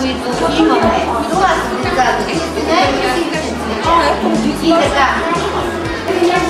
които имаме. Това са децата, и така. Велики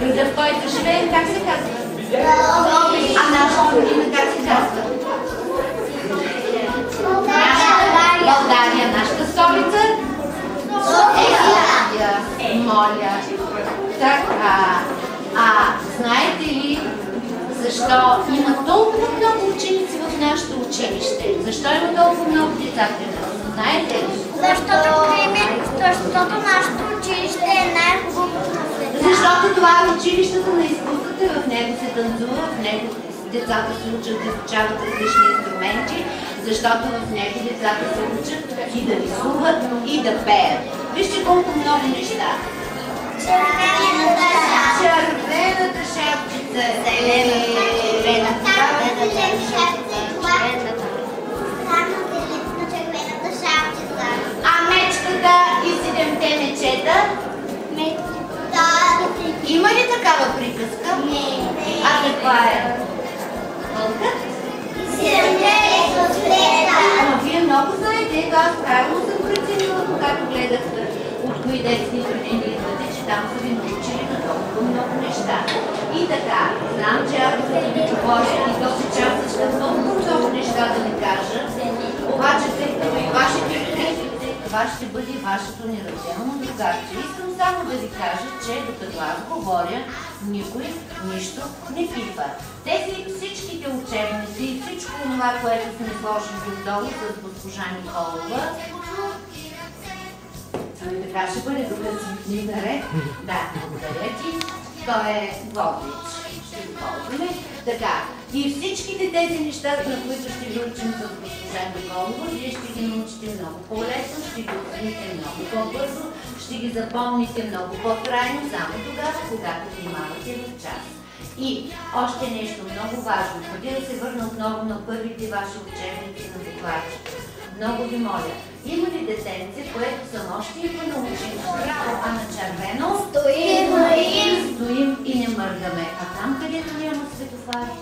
града, в който живеем, как се казва? А нашата родина как се казва? България, нашата столица? София. Моля. Така. Знаете ли защо има толкова много ученици в нашето училище? Защо има толкова много деца при нас? Знаете ли? Защото нашето училище е най-хубавото на света. Защото това е училището на изкуствата, в него се танцува, в него децата се учат да изучават различни инструменти, защото в него децата се учат и да рисуват, и да пеят. Вижте колко много неща. Червената шапчица, зелената шапчица, а мечката и 7-те мечета? Има ли такава приказка? Не. А каква е? Вълкът? 7-те летоследа. Но вие много знаете, аз правилно съм преценила, когато гледах от кои детски градини идвате, че там са ви научили на толкова много неща. И така, знам, че аз да ви говоря и този час ще много неща да ви кажа, обаче тъй като и вашите родители, това ще бъде вашето неразделно другарче. Искам само да ви кажа, че докато аз говоря, никой нищо не пипа. Тези всичките учебници и всичко това, което сме сложили отдолу с госпожа Николова, така ще бъде докато си ни наред. Да, благодаря ти. Той е водич. Ще го ползваме. Така. И всичките тези неща, на които ще ви учим с госпожа Николова, вие ще ги научите много по-лесно, ще ги оцените много по-бързо, ще ги запомните много по-трайно, само тогава, когато внимавате в час. И още нещо много важно, преди да се върна отново на първите ваши учебници на докладчика. Много ви моля, има ли детенце, което съм още и понаучим, а на червено стоим и не мърдаме. А там, където няма светофари?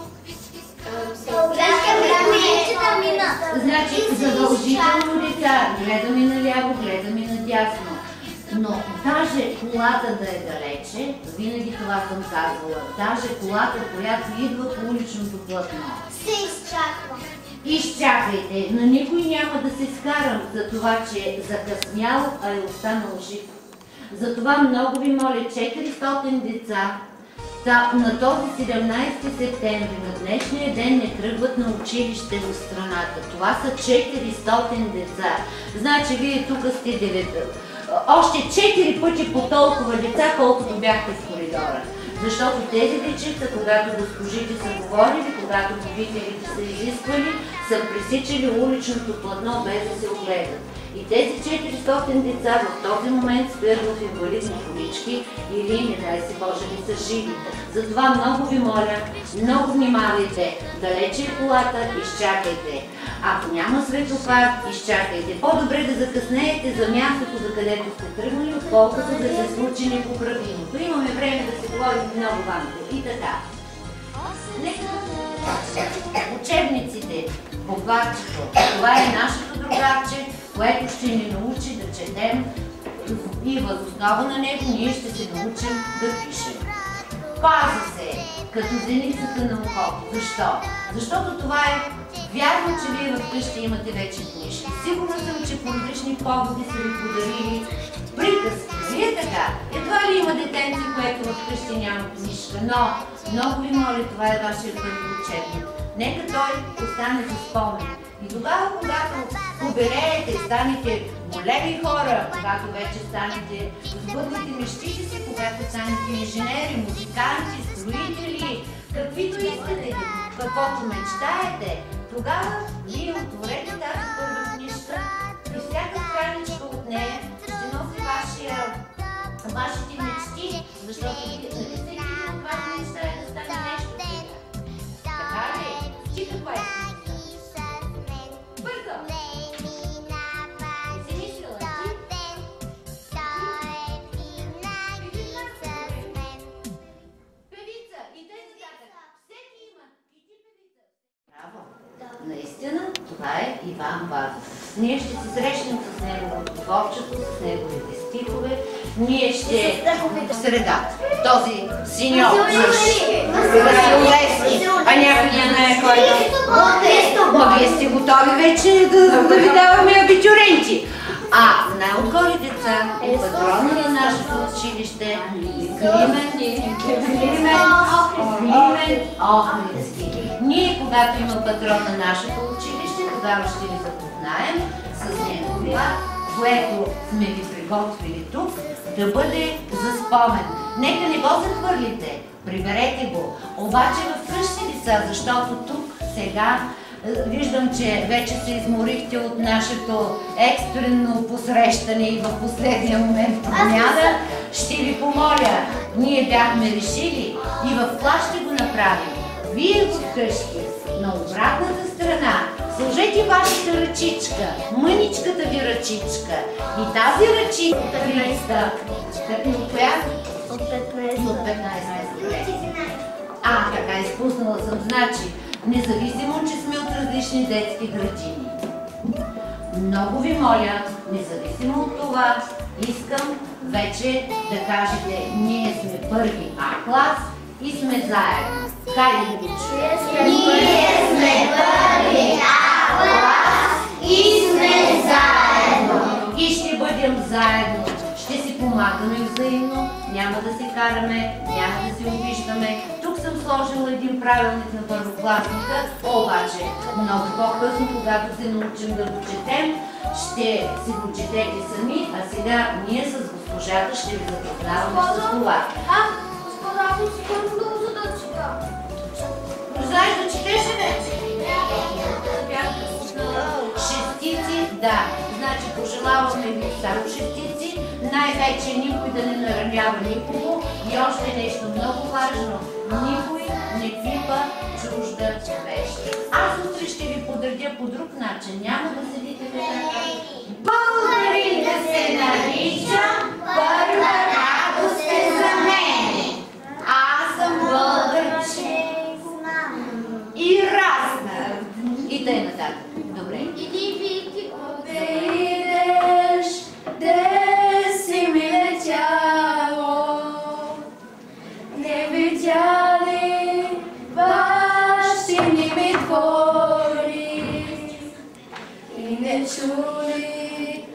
Значи, задължително деца, гледаме наляво, гледаме надясно. Но даже колата да е далече, винаги това съм казвала, даже колата, която идва по уличното платно, се изчаква. Изчакайте, на никой няма да се скарам за това, че е закъснял, а е останал жив. Затова много ви моля, 400 деца на този 17 септември, на днешния ден, не тръгват на училище в страната. Това са 400 деца. Значи вие тук сте 9. Още 4 пъти по толкова деца, колкото бяхте в коридора. Защото тези дечица, когато госпожите са говорили, когато родителите са изисквали, са пресичали уличното платно без да се огледат. И тези 400 деца в този момент стоят в инвалидни колички или, не дай си Боже, не са живи. Затова много ви моля, много внимавайте, далече е колата, изчакайте. Ако няма светофар, изчакайте. По-добре да закъснеете за мястото, за където сте тръгнали, отколкото да се случи непоправимото. Имаме време да се говорим много ванко. И така. Нека учебниците, богатството, това е нашето другаче, което ще ни научи да четем и въз основа на него ние ще се научим да пишем. Пази се, като зеницата на ухото. Защо? Защото това е вярно, че вие вкъщи имате вече книжки. Сигурна съм, че по различни поводи са ви подарили приказки. Вие така. Едва ли има детенци, което вкъщи няма книжка, но много ви моля, това е вашия първи учебник. Нека той остане за спомен. И тогава, когато побереете, станете големи хора, когато вече станете, сбъдните мечтите си, когато станете инженери, музиканти, строители, каквито искате, каквото мечтаете, тогава вие отворете тази първа книжка и всяка страничка от нея ще носи вашите мечти, защото всеки от вас мечтае да стане нещо сега. Така ли? Ти каква е смисъл? Бързо! Не си мислила ти? Певица! И те нататък. Всеки има. И ти певица. Браво! Наистина, това е Иван Вазов. Ние ще се срещнем с неговото творчество, с неговите стихове. Ние ще в средата. Този синьор Василевски. А някой не знае кой е. Но вие сте готови вече да ви даваме абитюренти. А най-отгоре деца е патрона на нашето училище Климент Охридски. Ние, когато има патрон на нашето училище, тогава ще ви запознаем с него, което сме ви приготвили тук, да бъде за спомен. Нека не го захвърлите, приберете го. Обаче вкъщи деца, защото тук сега виждам, че вече се изморихте от нашето екстрено посрещане и в последния момент промяна. Ще ви помоля, ние бяхме решили и в клас ще го направим. Вие вкъщи, на обратната страна, сложете вашата ръчичка, мъничката ви ръчичка. И тази ръчичка от коя? От 15. От 15. Така изпуснала съм. Значи, независимо, че сме от различни детски градини. Много ви моля, независимо от това, искам вече да кажете, ние сме първи А клас и сме заедно. Хайде да ги чуем. Ние сме първи А клас и сме заедно. И ще бъдем заедно. Ще си помагаме взаимно, няма да се караме, няма да се обиждаме. Тук съм сложила един правилник на първокласника, обаче много по-късно, когато се научим да го четем, ще си го четете сами, а сега ние с госпожата ще ви запознаваме с това. Господа, скоро да чета. Знаеш да четеш ли? Шестици, да. Значи пожелаваме ви само шестици, най-вече никой да не наранява никого и още нещо много важно. Никой не пипа чужда вещ. Аз утре ще ви подредя по друг начин. Няма да седите така. Българин да се нарича, първа радост е за мен. Аз съм българче и разнах. И тъй нататък. Добре. Иди, Вики, Да идеш, де си ми летяло, не видя ли бащини ми двори и не чули